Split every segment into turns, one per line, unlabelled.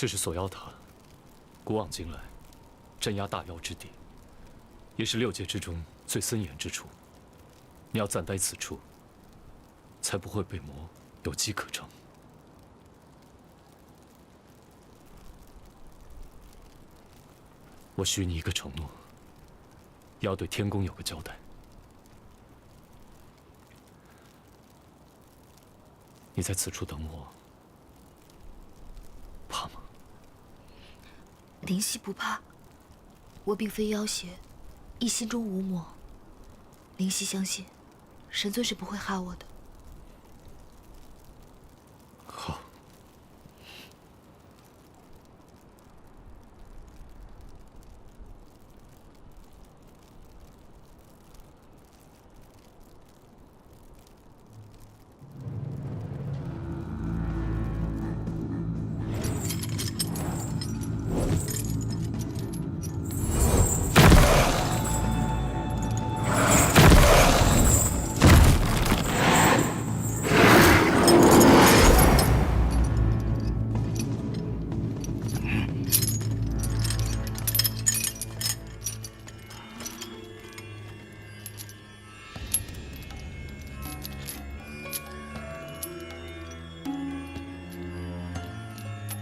这是锁妖塔，古往今来镇压大妖之地，也是6界之中最森严之处。你要暂待此处，才不会被魔有机可乘。我许你一个承诺，要对天宫有个交代。你在此处等我，怕吗？
灵犀不怕，我并非妖邪，亦心中无魔。灵犀相信，神尊是不会害我的。
好。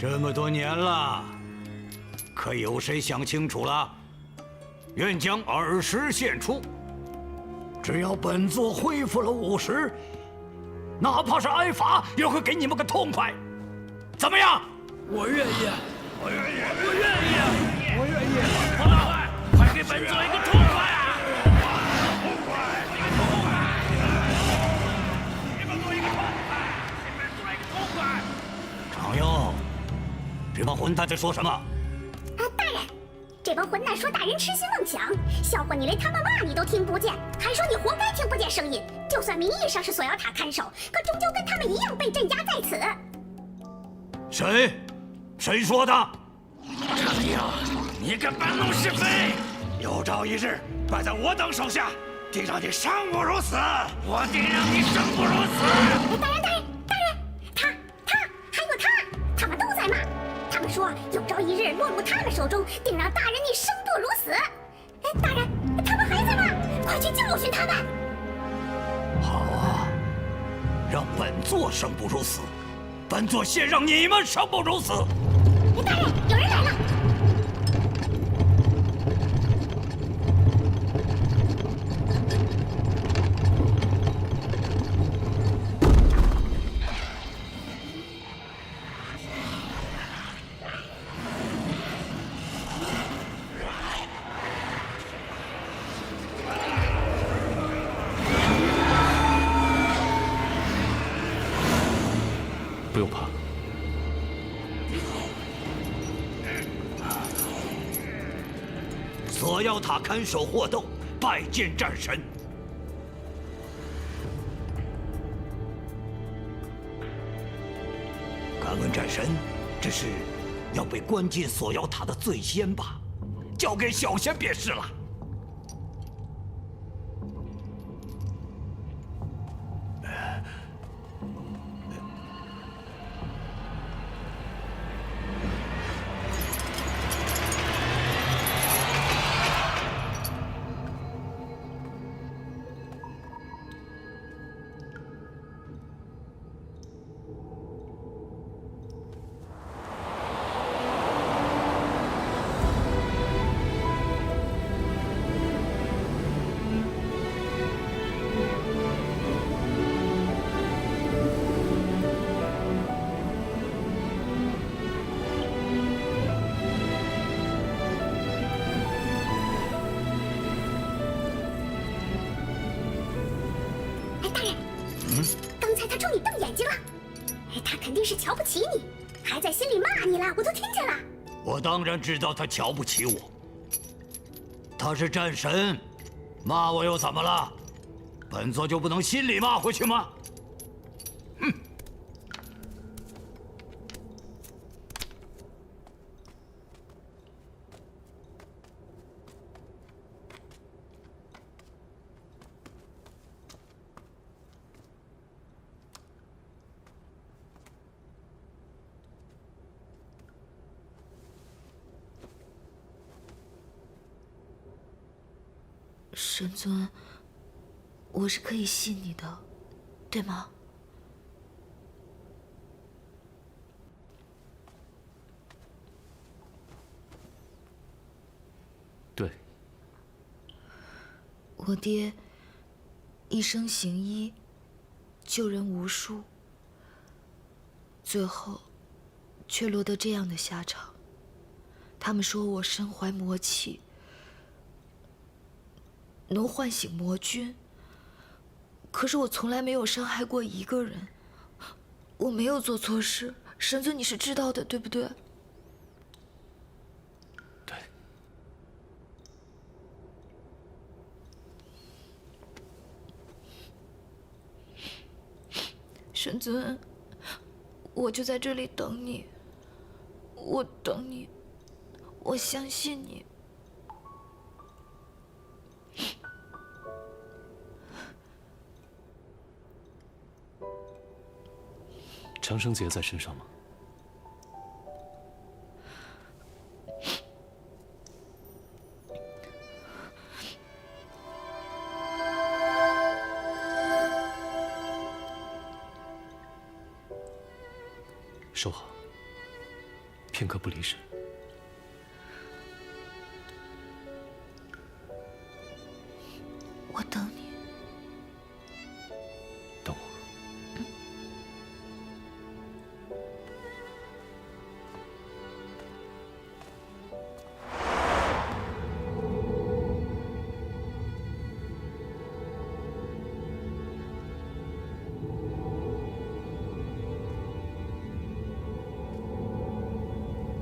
这么多年了，可有谁想清楚了？愿将20献出，只要本座恢复了50，哪怕是挨罚，也会给你们个痛快。怎么样？
我愿意，
我愿意，
我愿意，
我愿意。
王大坏，快给本座一个痛快啊！
痛快，一个痛快！
给本座一个痛快，给本座一个痛快！
常佑，这帮混蛋在说什么？
大人，这帮混蛋说大人痴心妄想，笑话你连他们骂你都听不见，还说你活该听不见声音。就算名义上是锁妖塔看守，可终究跟他们一样被镇压在此。
谁说的？
常佑，你个搬弄是非！
有朝一日败在我等手下，定让你生不如死！
我定让你生不如死！
大人，他还有他们都在骂。他们说有朝一日落入他们手中，定让大人你生不如死。大人，他们还在骂，快去教训他们！
好啊，让本座生不如死，本座先让你们生不如死。
大人，有人来了。
不用怕。
锁妖塔看守霍斗，拜见战神。敢问战神，这是要被关进锁妖塔的醉仙吧？交给小仙便是了。
刚才他冲你瞪眼睛了，他肯定是瞧不起你，还在心里骂你了，我都听见了。
我当然知道他瞧不起我，他是战神，骂我又怎么了？本座就不能心里骂回去吗？哼！
神尊，我是可以信你的，对吗？
对。
我爹一生行医，救人无数，最后却落得这样的下场。他们说我身怀魔气，能唤醒魔君。可是我从来没有伤害过一个人，我没有做错事。神尊，你是知道的，对不对？
对。
神尊，我就在这里等你，我等你，我相信你。
长生劫在身上吗？收好，片刻不离身。
我等你。
等我。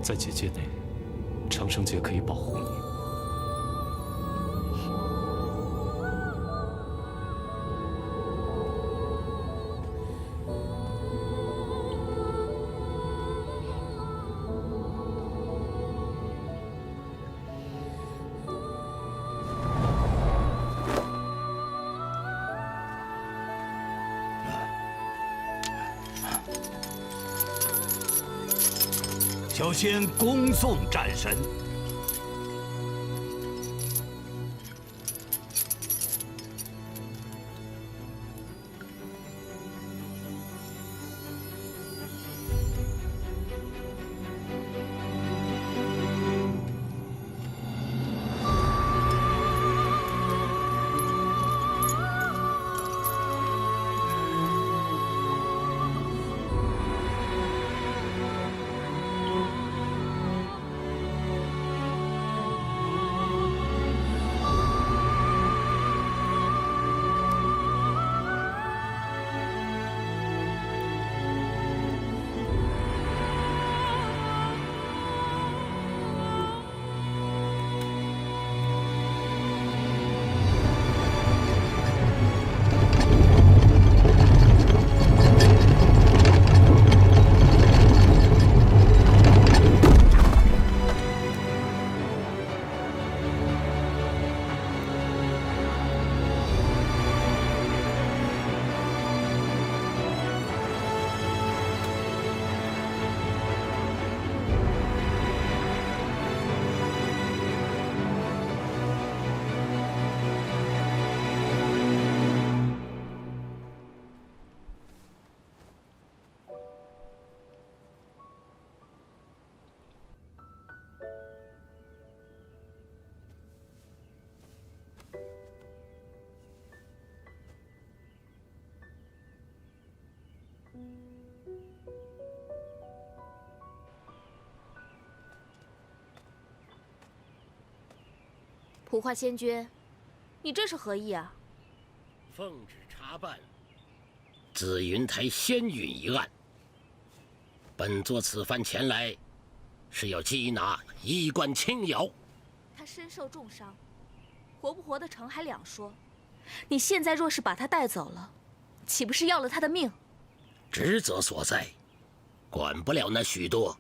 在结界内，长生劫可以保护你。
小仙恭送战神。
普化仙君，你这是何意啊？
奉旨查办紫云台仙陨一案。本座此番前来，是要缉拿衣冠青瑶。
他身受重伤，活不活得成还两说。你现在若是把他带走了，岂不是要了他的命？
职责所在，管不了那许多。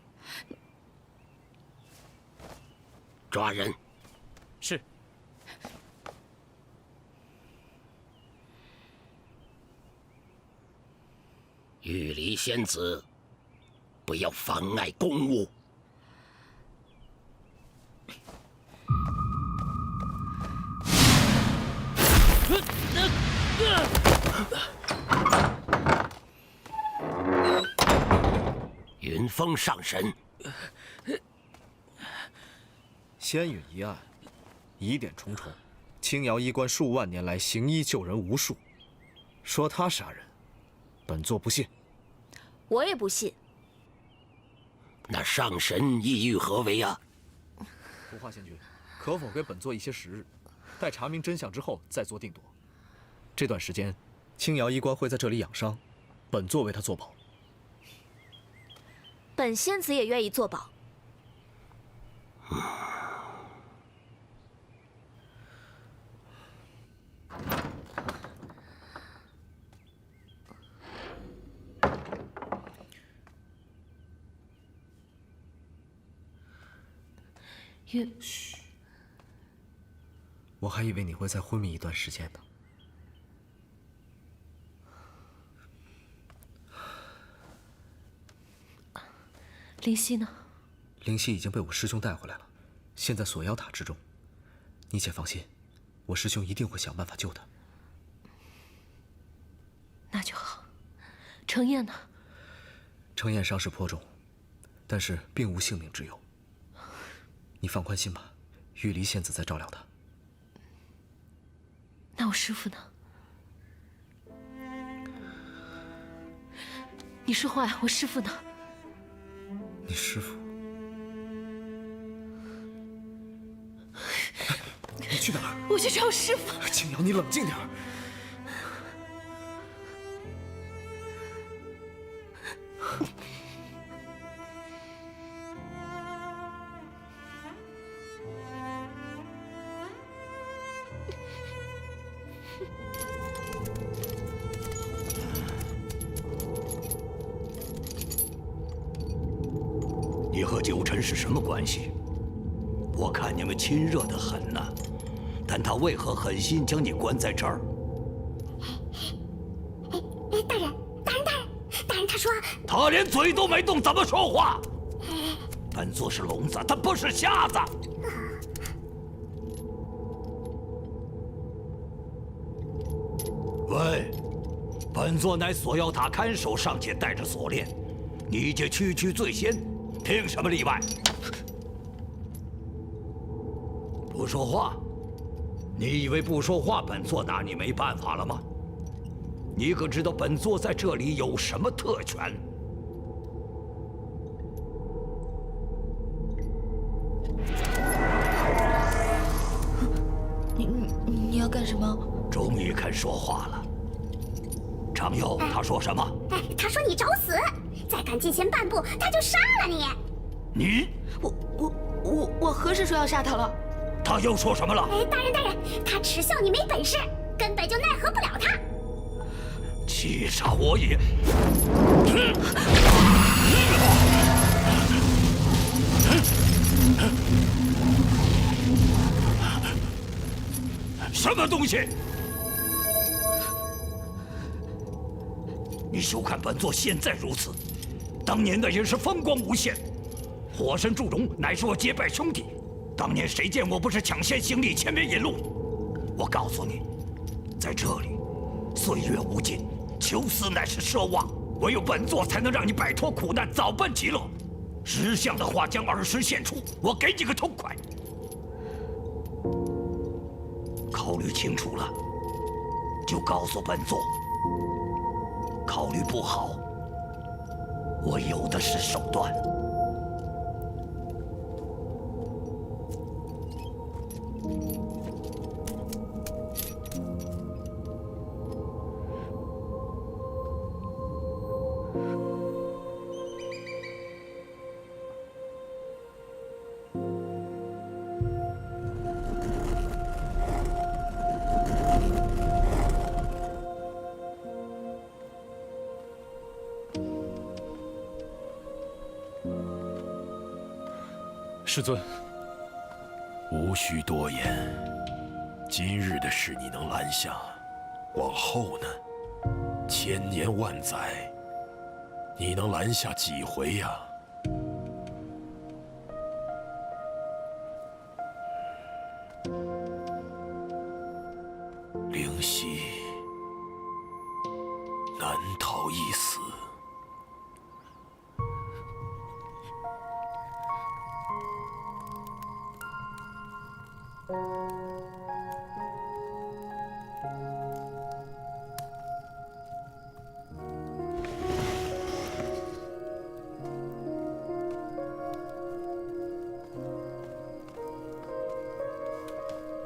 抓人。
是。
玉离仙子，不要妨碍公务。云峰上神，
仙允一案，疑点重重。青瑶医官数万年来行医救人无数，说他杀人，本座不信。
我也不信。
那上神意欲何为啊？
不化仙君，可否给本座一些时日，待查明真相之后再做定夺？这段时间，青瑶医官会在这里养伤，本座为他做保。
本仙子也愿意做保。
嘘，我还以为你会再昏迷一段时间呢。
灵犀呢？
灵犀已经被我师兄带回来了，现在锁妖塔之中。你且放心，我师兄一定会想办法救他。
那就好。程燕呢？
程燕伤势颇重，但是并无性命之忧。你放宽心吧，玉离仙子在照料他。
那我师父呢？你说话呀！我师父呢？
你师父？你去哪儿？
我去找我师父。
青瑶，你冷静点儿。
你和九晨是什么关系？我看你们亲热得很呐，但他为何狠心将你关在这儿？
大人，他说
他连嘴都没动，怎么说话？本座是聋子，他不是瞎子。喂，本座乃锁妖塔看守，尚且带着锁链，你这区区罪仙，凭什么例外？不说话？你以为不说话，本座拿你没办法了吗？你可知道本座在这里有什么特权？
你要干什么？
终于肯说话了。常佑，他说什么？
他说你找死，再敢进前半步，他就杀了你。
你？
我何时说要杀他了？
他又说什么了？
大人，他耻笑你没本事，根本就奈何不了他。
气杀我也！什么东西？你休看本座现在如此，当年的也是风光无限。火神祝融乃是我结拜兄弟，当年谁见我不是抢先行礼，前面引路？我告诉你，在这里，岁月无尽，求死乃是奢望，唯有本座才能让你摆脱苦难，早奔极乐。识相的话，将耳时献出，我给你个痛快。考虑清楚了，就告诉本座；考虑不好，我有的是手段。
师尊，
无需多言。今日的事你能拦下，往后呢？千年万载，你能拦下几回呀？灵难逃一死。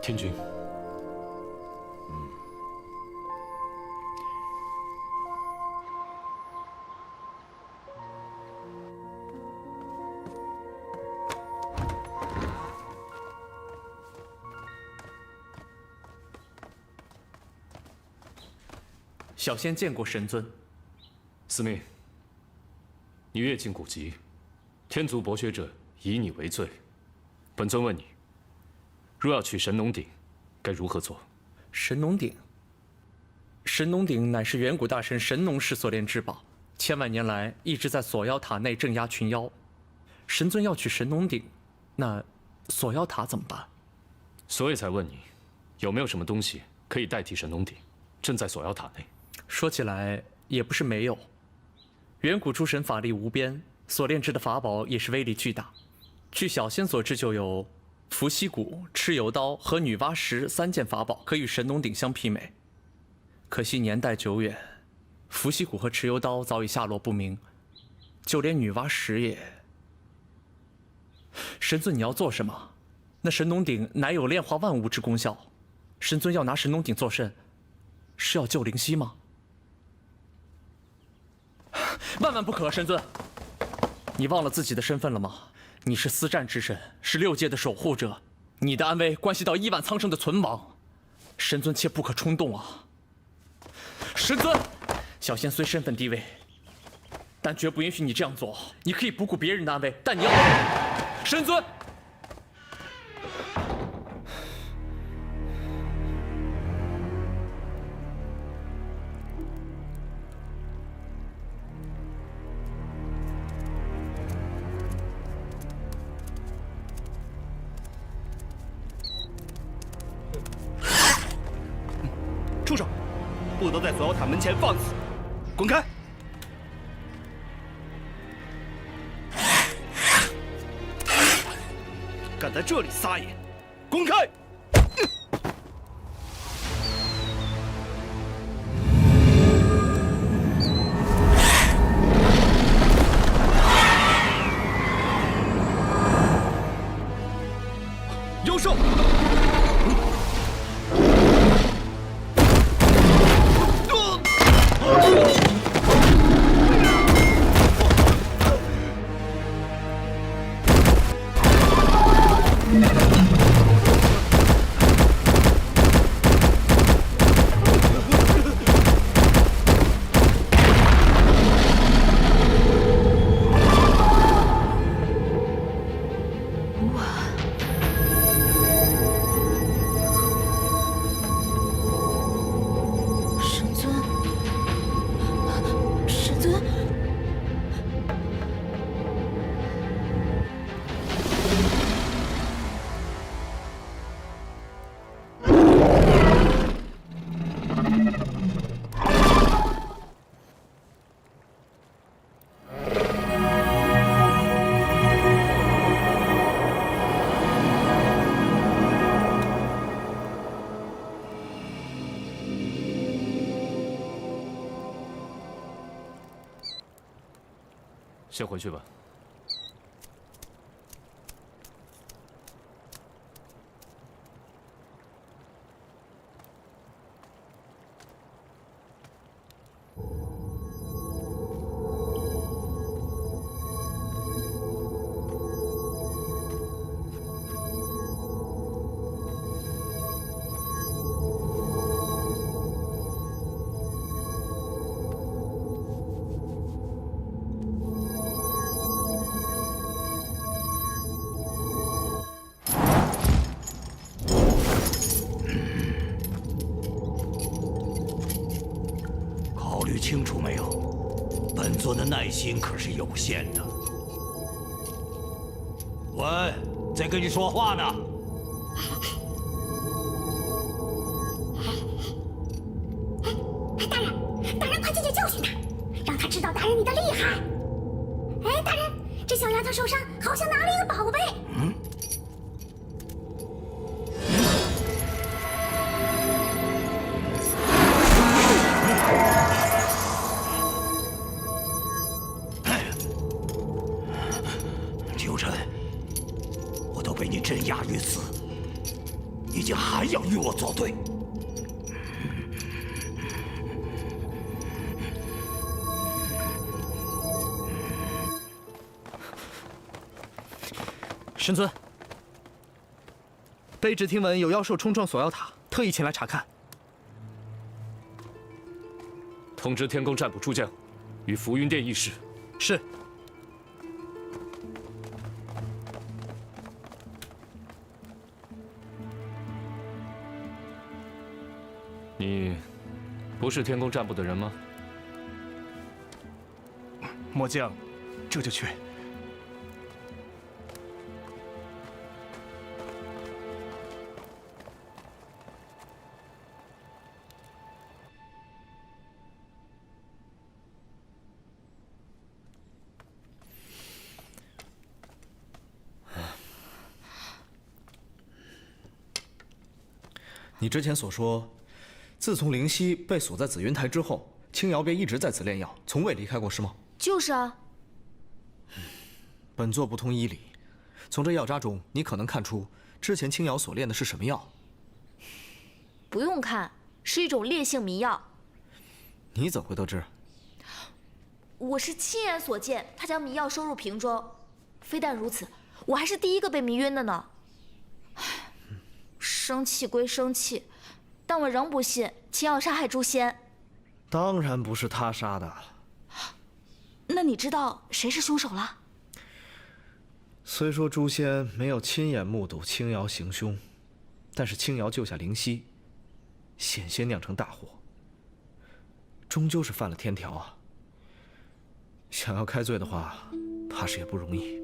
天君，
小仙见过神尊。
司命，你越境古籍，天族博学者以你为罪。本尊问你，若要取神农鼎，该如何做？
神农鼎，神农鼎乃是远古大神神农氏所炼之宝，千万年来一直在锁妖塔内镇压群妖。神尊要取神农鼎，那锁妖塔怎么办？
所以才问你，有没有什么东西可以代替神农鼎，镇在锁妖塔内？
说起来也不是没有。远古诸神法力无边，所炼制的法宝也是威力巨大。据小仙所知，就有伏羲骨、蚩尤刀和女娲石3件法宝可与神农鼎相媲美。可惜年代久远，伏羲骨和蚩尤刀早已下落不明，就连女娲石也……神尊，你要做什么？那神农鼎乃有炼化万物之功效，神尊要拿神农鼎作甚？是要救灵犀吗？万万不可，神尊！你忘了自己的身份了吗？你是司战之神，是6界的守护者，你的安危关系到亿万苍生的存亡，神尊切不可冲动啊！神尊，小仙虽身份低微，但绝不允许你这样做。你可以不顾别人的安危，但你要……神尊！
住手！不得在锁妖塔门前放肆！滚开！敢在这里撒野！滚开！妖兽！
先回去吧。
清楚没有？本座的耐心可是有限的。喂，在跟你说话呢。
大人，快进去救大人你的厉害！哎，大人，这小丫头手上好像拿了一个宝贝。
秋晨，我都被你镇压于此，你竟还要与我作对！
神尊，卑职听闻有妖兽冲撞锁妖塔，特意前来查看。
通知天宫占卜诸将，与浮云殿议事。
是。
你不是天宫占卜的人吗？
末将这就去。
你之前所说，自从灵犀被锁在紫云台之后，青瑶便一直在此炼药，从未离开过，是吗？
就是啊。
本座不通医理，从这药渣中，你可能看出之前青瑶所炼的是什么药。
不用看，是一种烈性迷药。
你怎会得知？
我是亲眼所见，他将迷药收入瓶中。非但如此，我还是第一个被迷晕的呢。生气归生气，但我仍不信青瑶杀害诛仙。
当然不是他杀的。
那你知道谁是凶手了？
虽说诛仙没有亲眼目睹青瑶行凶，但是青瑶救下灵犀，险些酿成大祸，终究是犯了天条啊。想要开罪的话，怕是也不容易。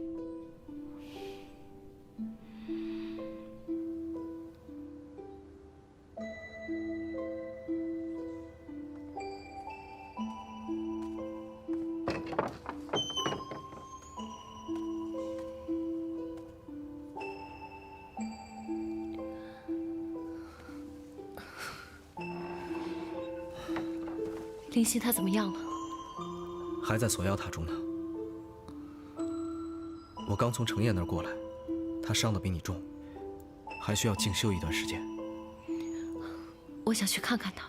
灵犀他怎么样了？
还在锁妖塔中呢。我刚从程砚那儿过来，他伤得比你重，还需要静修一段时间。
我想去看看他。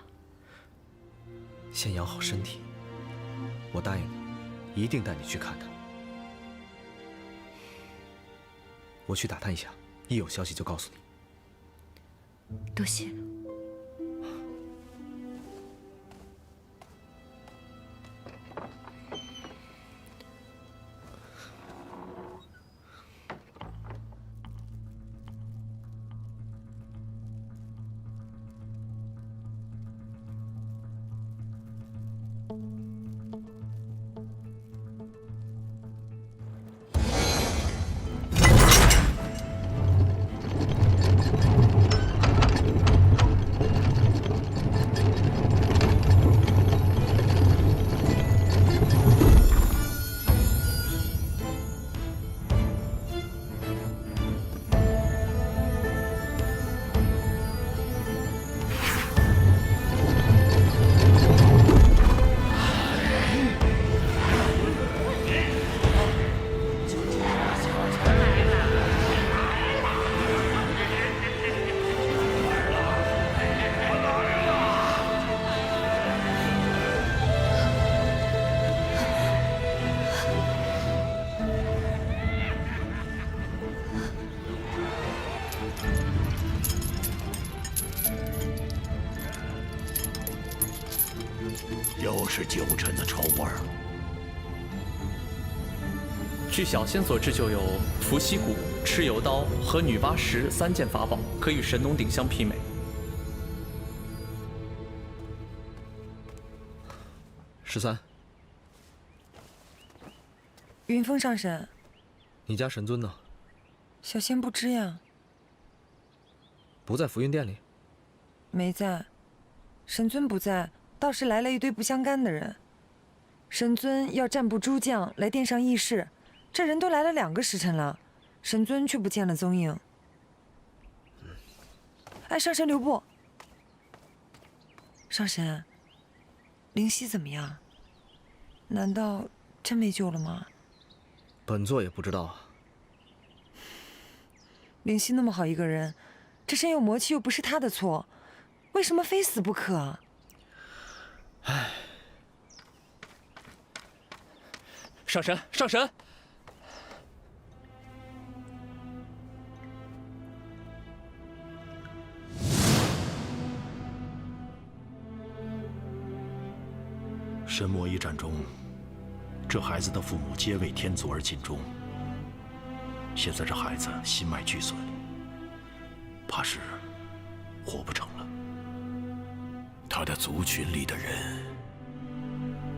先养好身体，我答应你，一定带你去看他。我去打探一下，一有消息就告诉你。
多谢。
又是九尘的臭味儿。
据小仙所知，就有伏羲骨、蚩尤刀和女娲石3件法宝，可与神农鼎相媲美。
13，
云峰上神，
你家神尊呢？
小仙不知呀。
不在浮云殿里？
没在，神尊不在，倒是来了一堆不相干的人。神尊要占卜诸将来殿上议事，这人都来了2个时辰了，神尊却不见了踪影。哎，上神留步。上神，灵犀怎么样？难道真没救了吗？
本座也不知道啊。
灵犀那么好一个人，这身有魔气又不是他的错，为什么非死不可啊？
唉。
上神，上神！
神魔一战中，这孩子的父母皆为天族而尽忠。现在这孩子心脉俱损，怕是活不成了。他的族群里的人，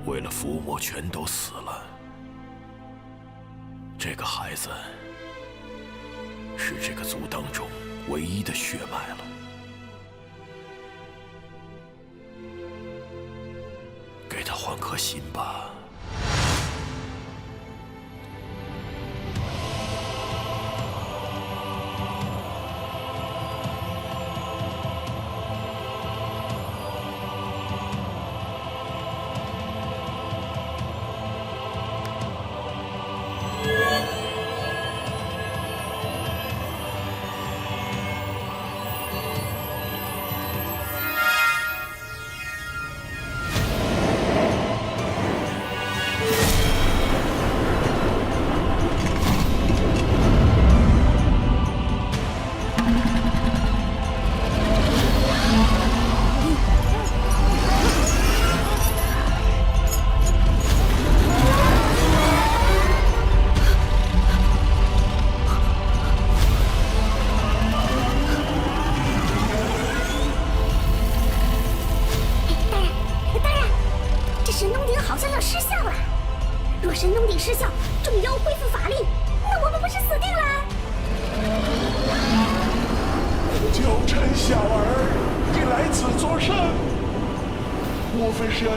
为了伏魔全都死了。这个孩子是这个族当中唯一的血脉了。给他换颗心吧。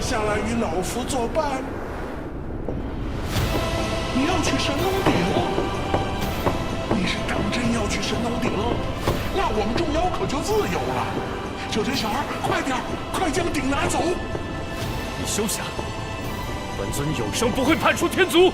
下来与老夫作伴，你要去神农鼎？你是当真要去神农鼎？那我们众妖可就自由了。九天小儿，快点，快将鼎拿走！
你休想！本尊有生不会叛出天族！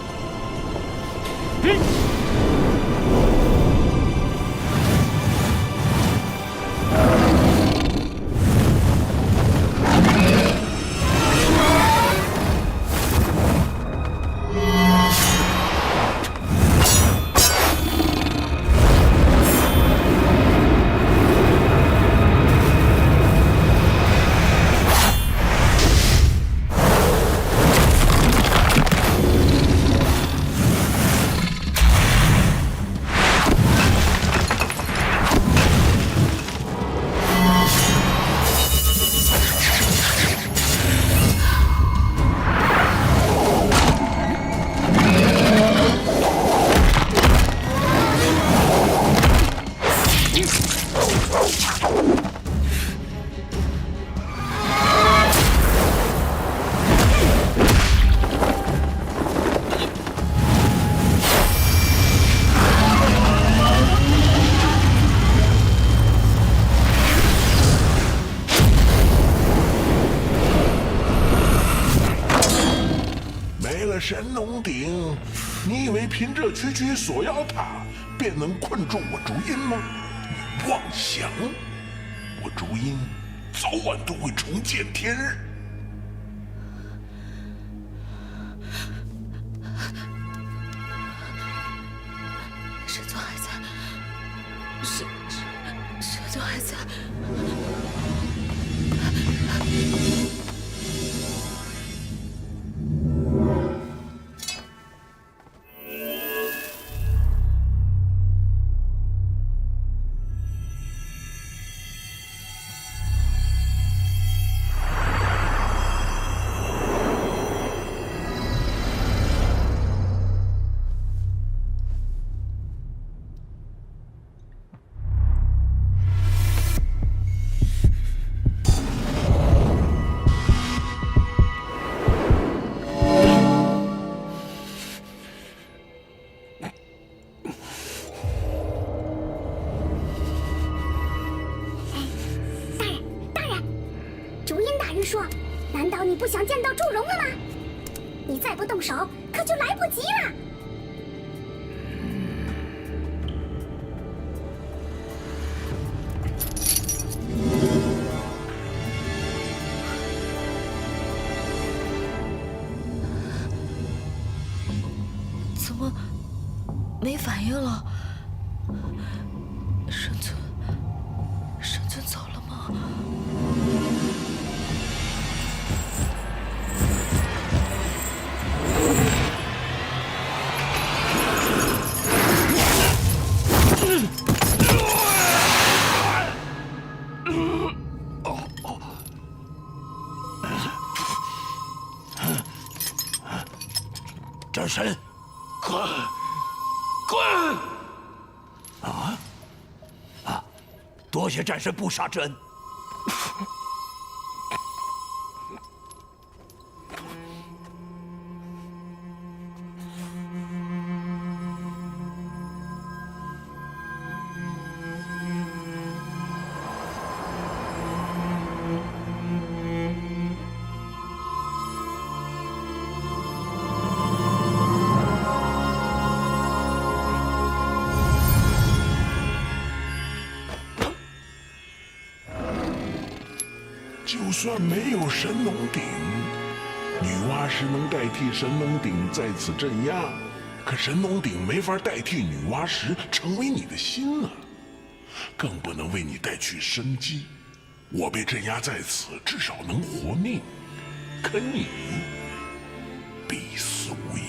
神农鼎，你以为凭这区区锁妖塔便能困住我烛阴吗？妄想！我烛阴早晚都会重见天日。
神尊还在，神尊还在。
你再不动手，可就来不及了。
怎么没反应了？神尊走了吗？
战神，
滚！
多谢战神不杀之恩。
就算没有神农鼎，女娲石能代替神农鼎在此镇压，可神农鼎没法代替女娲石成为你的心啊，更不能为你带去生机。我被镇压在此，至少能活命，可你必死无疑。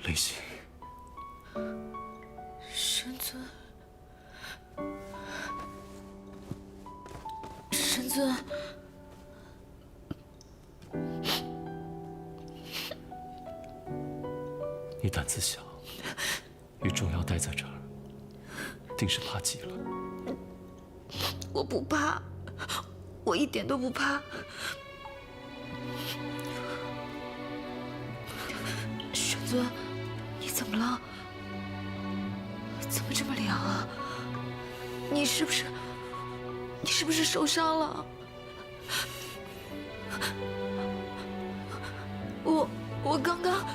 灵犀，
神尊，神尊，
你胆子小，与众妖待在这儿，定是怕极了。
我不怕，我一点都不怕。神尊，你怎么了？怎么这么凉啊？你是不是受伤了？我刚刚……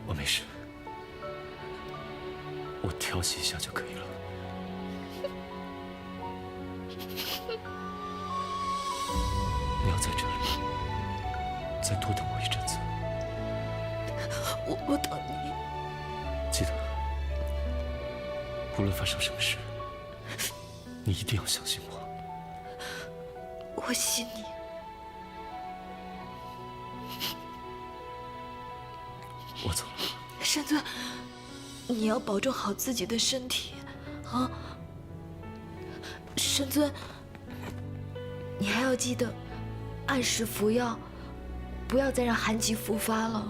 我没事，我调息一下就可以了。你要在这里再多等我一阵子。
我等你。
记得，无论发生什么事，你一定要相信我。
我信你。
我走了。
神尊，你要保重好自己的身体，啊！神尊，你还要记得按时服药，不要再让寒疾复发了。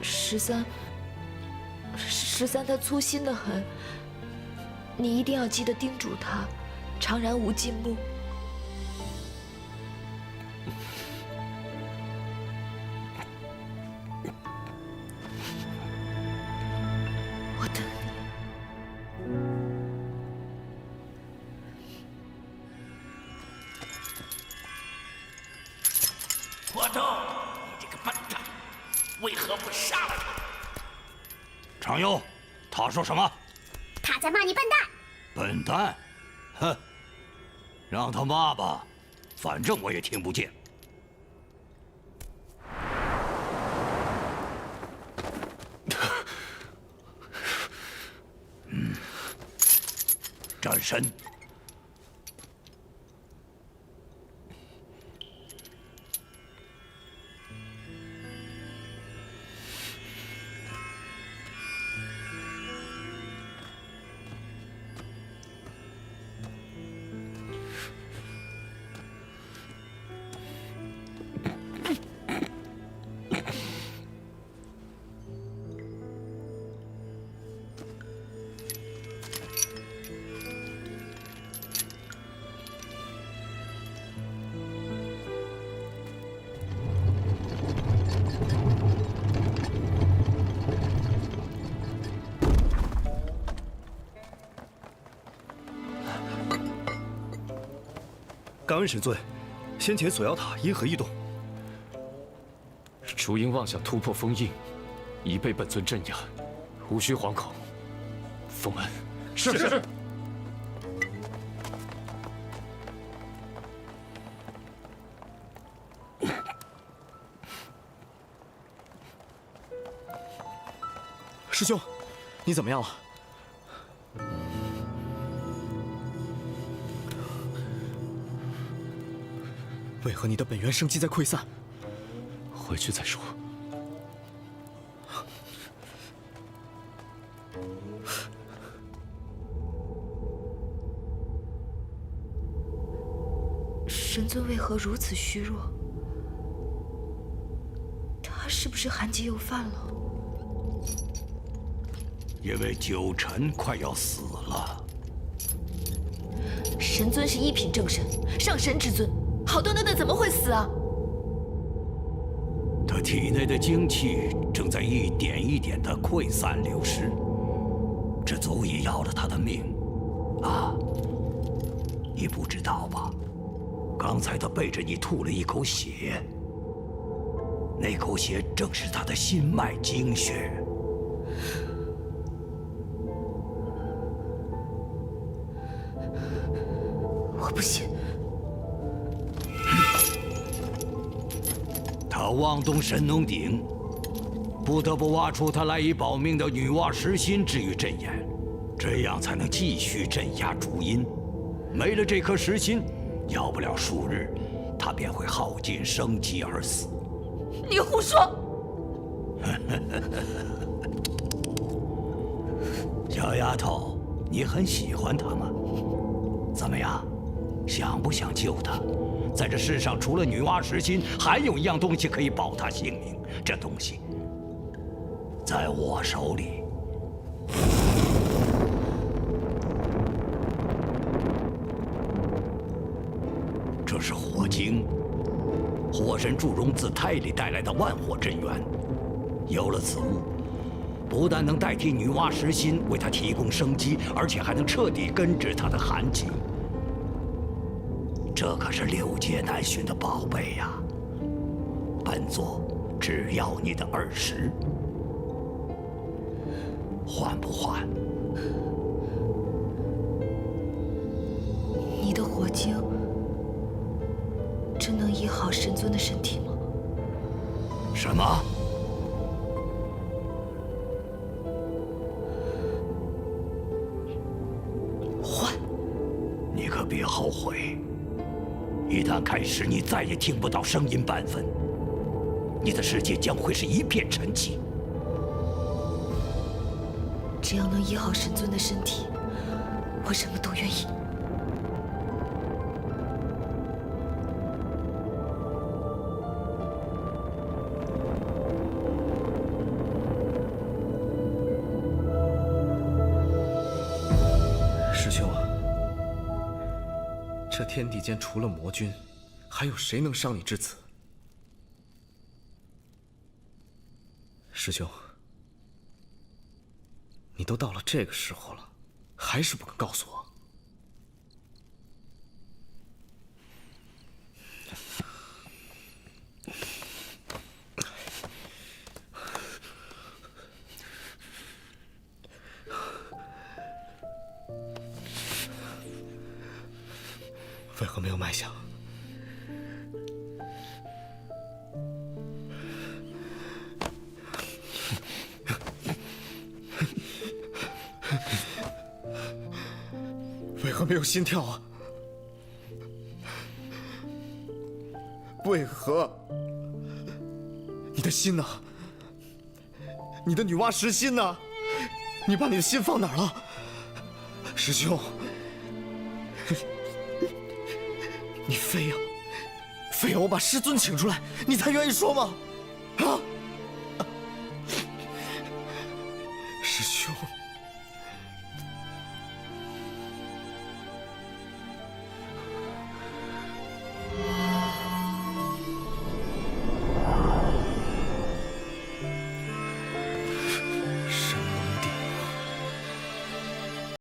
13他粗心得很，你一定要记得叮嘱他，常然无尽目。我等你。
蹉跎，你这个笨蛋，为何不杀了他？
常佑，他说什么？
他在骂你笨蛋。
笨蛋，哼，让他骂吧，反正我也听不见。战神。
感恩神尊，先前锁妖塔因何异动？
烛鹰妄想突破封印，已被本尊镇压，无需惶恐。封门。
是。师兄，你怎么样了？为何你的本源生机在溃散？
回去再说。
神尊为何如此虚弱？他是不是寒疾又犯了？
因为九臣快要死了。
神尊是一品正神，上神之尊，好端端的怎么会死啊？
他体内的精气正在一点一点的溃散流失，这足以要了他的命。啊，你不知道吧？刚才他背着你吐了一口血，那口血正是他的心脉精血。
我不信。
他妄动神农鼎，不得不挖出他赖以保命的女娲石心置于阵眼，这样才能继续镇压烛阴。没了这颗石心，要不了数日，他便会耗尽生机而死。
你胡说！
小丫头，你很喜欢他吗？怎么样，想不想救他？在这世上，除了女娲石心，还有一样东西可以保他性命。这东西在我手里。这是火晶，火神祝融自胎里带来的万火真元。有了此物，不但能代替女娲石心为他提供生机，而且还能彻底根治他的寒疾。这可是6界难寻的宝贝呀！本座只要你的20，换不换？
你的火晶真能医好神尊的身体吗？
什么？
换！
你可别后悔。一旦开始，你再也听不到声音半分，你的世界将会是一片沉寂。
只要能医好神尊的身体，我什么都愿意。
师兄啊，这天地间除了魔君，还有谁能伤你至此？师兄，你都到了这个时候了，还是不肯告诉我？有脉象。为何没有心跳啊？为何？你的心呢？你的女娲石心呢？你把你的心放哪儿了？师兄，你非要我把师尊请出来，你才愿意说吗？